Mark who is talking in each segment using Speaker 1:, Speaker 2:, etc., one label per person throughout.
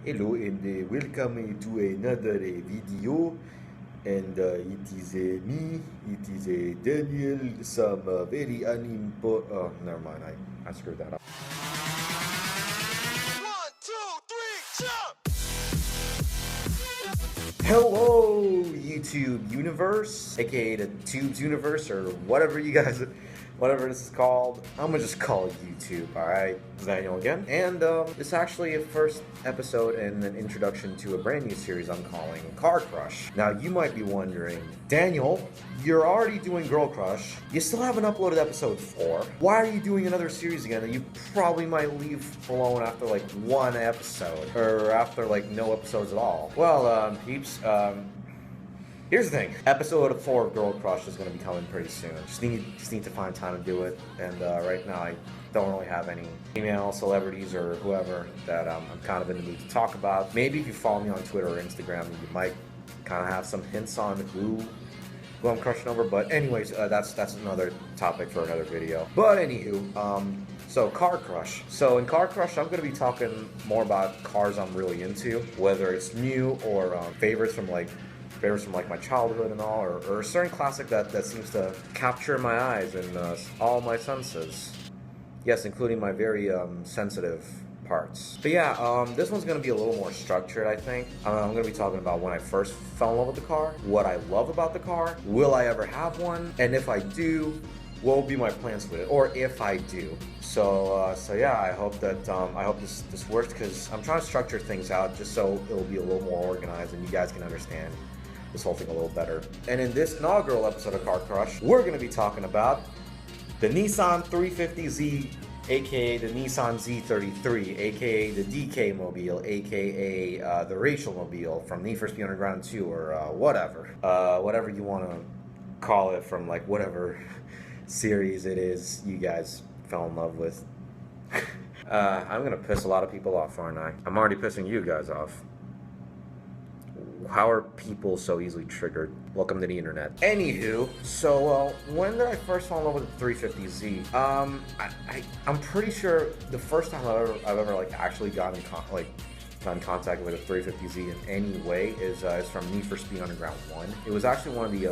Speaker 1: Hello and welcome to another video, and it is me, it is Daniel, some very unimportant, oh never mind, I screwed that up.
Speaker 2: 1, 2, 3, jump!
Speaker 1: Hello YouTube universe, aka the Tubes universe, or whatever this is called. I'm gonna just call it YouTube, alright? It's Daniel again. And this is actually a first episode and an introduction to a brand new series I'm calling Car Crush. Now you might be wondering, Daniel, you're already doing Girl Crush. You still haven't uploaded episode 4. Why are you doing another series again that you probably might leave alone after like one episode? Or after like no episodes at all? Well, peeps, here's the thing. Episode 4 of Girl Crush is going to be coming pretty soon. Just need to find time to do it. And right now I don't really have any female celebrities or whoever that I'm kind of in the mood to talk about. Maybe if you follow me on Twitter or Instagram, you might kind of have some hints on who I'm crushing over. But anyways, that's another topic for another video. But anywho, so Car Crush. So in Car Crush, I'm going to be talking more about cars I'm really into, whether it's new or favorites from my childhood and all, or a certain classic that seems to capture my eyes and all my senses. Yes, including my very sensitive parts. But yeah, this one's going to be a little more structured, I think. I'm going to be talking about when I first fell in love with the car, what I love about the car, will I ever have one, and if I do, what will be my plans with it, or if I do. So yeah, I hope that this works, because I'm trying to structure things out just so it'll be a little more organized and you guys can understand this whole thing a little better. And in this inaugural episode of Car Crush, we're going to be talking about the Nissan 350Z, aka the Nissan Z33, aka the DK Mobile, aka the Rachel Mobile from Need for Speed Underground 2, or whatever you want to call it, from like whatever series it is you guys fell in love with. I'm gonna piss a lot of people off, aren't I? I'm already pissing you guys off. How are people so easily triggered? Welcome to the internet. Anywho, so when did I first fall in love with the 350Z? I'm pretty sure the first time I've ever like actually gotten in contact with a 350Z in any way is from Need for Speed Underground 1. It was actually one of the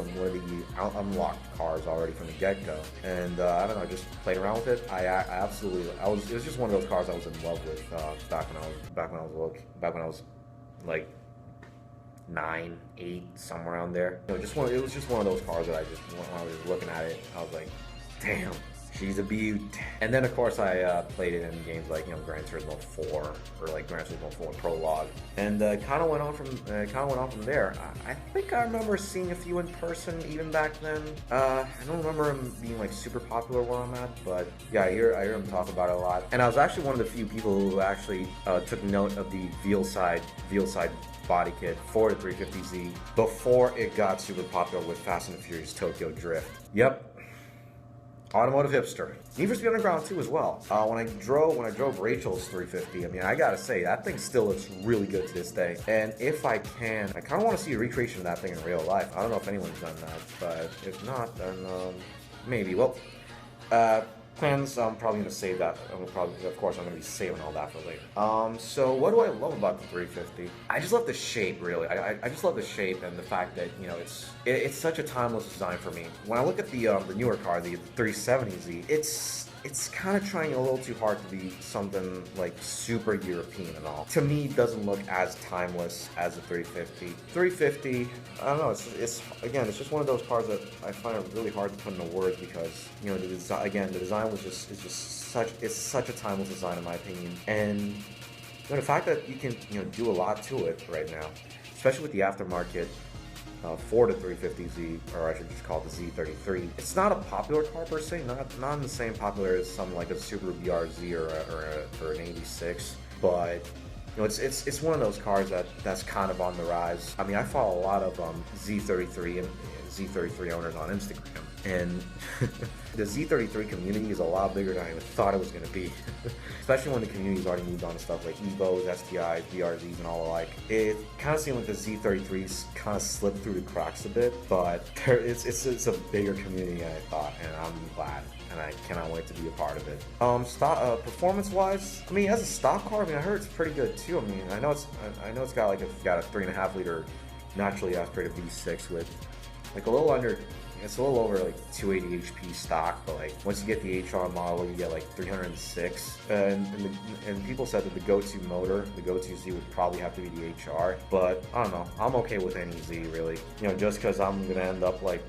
Speaker 1: unlocked cars already from the get-go, and I don't know, just played around with it. It was just one of those cars I was in love with back when I was like 9, 8, somewhere around there. It was just one of those cars that when I was looking at it, I was like, damn, she's a beaut. And then of course I played it in games like Gran Turismo 4 or like Gran Turismo 4 Prologue, and kind of went on from there. I think I remember seeing a few in person even back then. I don't remember him being like super popular where I'm at, but yeah, I hear him talk about it a lot. And I was actually one of the few people who actually took note of the veal side body kit for the 350Z before it got super popular with Fast and the Furious Tokyo Drift. Yep, automotive hipster. Need for Speed Underground 2 as well. When I drove Rachel's 350, I mean, I gotta say, that thing still looks really good to this day. And if I can, I kind of want to see a recreation of that thing in real life. I don't know if anyone's done that, but if not, then maybe. Well, plans, I'm probably going to save that. Of course, I'm going to be saving all that for later. So what do I love about the 350? I just love the shape, really. I just love the shape and the fact that, it's such a timeless design for me. When I look at the newer car, the 370Z, it's kind of trying a little too hard to be something like super European and all. To me, it doesn't look as timeless as the 350. 350, I don't know, it's just one of those cars that I find it really hard to put into words, because the design is such a timeless design in my opinion. And the fact that you can do a lot to it right now, especially with the aftermarket for the 350Z, or I should just call it the Z33. It's not a popular car per se, not in the same popular as something like a Subaru BRZ or an 86, but it's one of those cars that's kind of on the rise. I mean, I follow a lot of Z33 and Z33 owners on Instagram, And the Z33 community is a lot bigger than I even thought it was going to be. Especially when the community's already moved on to stuff like Evos, STIs, BRZs, and all alike. It kind of seemed like the Z33s kind of slipped through the cracks a bit, but it's a bigger community than I thought, and I'm glad. And I cannot wait to be a part of it. Performance-wise, I mean, as a stock car, I mean, I heard it's pretty good too. I mean, I know it's got like a 3.5 liter naturally aspirated V6 with like a little under. It's a little over like 280 HP stock, but like once you get the HR model, you get like 306. And people said that the go-to motor, the go-to Z would probably have to be the HR. But I don't know. I'm okay with any Z really. You know, just because I'm gonna end up like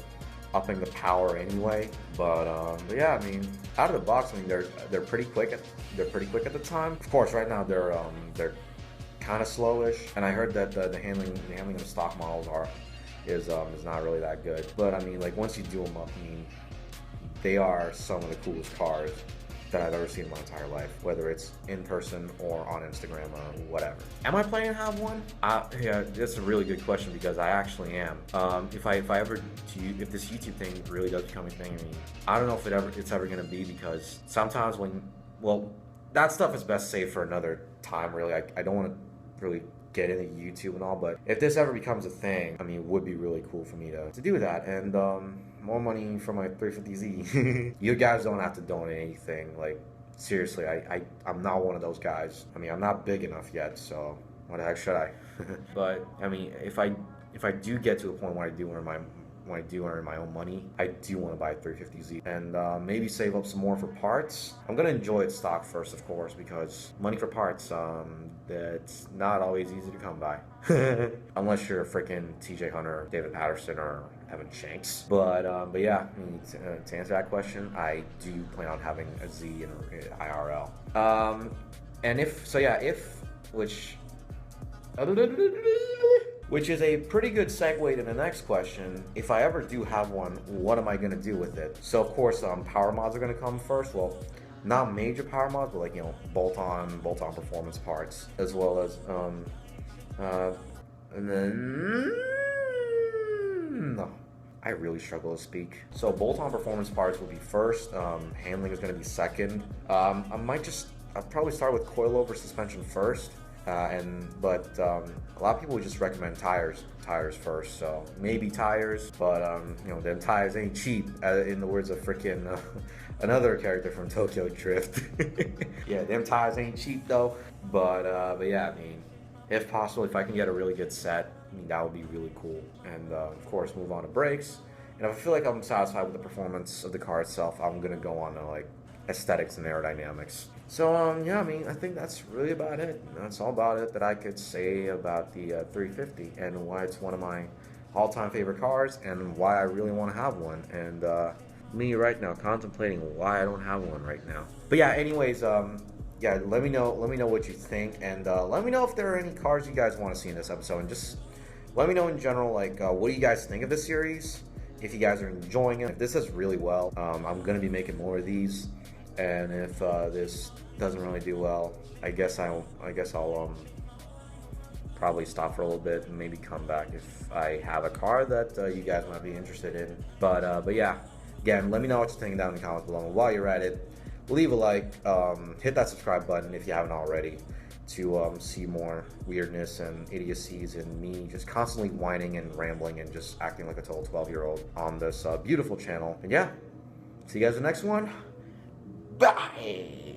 Speaker 1: upping the power anyway. But yeah, I mean, out of the box, I mean they're pretty quick. They're pretty quick at the time. Of course, right now they're kind of slowish. And I heard that the handling of stock models is not really that good. But I mean, like once you do them up, I mean, they are some of the coolest cars that I've ever seen in my entire life, whether it's in person or on Instagram or whatever. Am I planning to have one? Yeah, that's a really good question because I actually am. If this YouTube thing really does become a thing, I mean, I don't know if it's ever gonna be, because sometimes that stuff is best saved for another time. Really, I don't want to really get into YouTube and all, but if this ever becomes a thing, I mean, it would be really cool for me to do that. And more money for my 350Z. You guys don't have to donate anything. Like, seriously, I'm not one of those guys. I mean, I'm not big enough yet, so what the heck should I? But I mean, if I do get to a point where I do earn my own money, I do want to buy a 350Z and maybe save up some more for parts. I'm gonna enjoy it stock first, of course, because money for parts, that's not always easy to come by. Unless you're a freaking TJ Hunter, David Patterson, or Evan Shanks. But yeah, I mean, to answer that question, I do plan on having a Z in IRL. Which is a pretty good segue to the next question. If I ever do have one, what am I gonna do with it? So of course, power mods are gonna come first. Well, not major power mods, but like, you know, bolt-on performance parts, as well as and then no, I really struggle to speak. So bolt-on performance parts will be first. Handling is gonna be second. I'll probably start with coilover suspension first. But a lot of people would just recommend tires first, so maybe tires, but you know, them tires ain't cheap, in the words of freaking another character from Tokyo Drift. Yeah, them tires ain't cheap though, but yeah, I mean, if possible, if I can get a really good set, I mean, that would be really cool. And of course, move on to brakes. And if I feel like I'm satisfied with the performance of the car itself, I'm gonna go on to like aesthetics and aerodynamics. So yeah, I mean, I think that's really about it. That's all about it that I could say about the 350 and why it's one of my all-time favorite cars and why I really want to have one. And me right now contemplating why I don't have one right now. But yeah, anyways, yeah, let me know what you think, and let me know if there are any cars you guys want to see in this episode, and just let me know in general, like, what do you guys think of this series? If you guys are enjoying it. If this does really well, I'm gonna be making more of these. And if this doesn't really do well, I guess I'll probably stop for a little bit and maybe come back if I have a car that you guys might be interested in. But yeah, again, let me know what you're thinking down in the comments below. And while you're at it, leave a like, hit that subscribe button if you haven't already, to see more weirdness and idiocies and me just constantly whining and rambling and just acting like a total 12-year-old on this beautiful channel. And yeah, see you guys in the next one. Bye!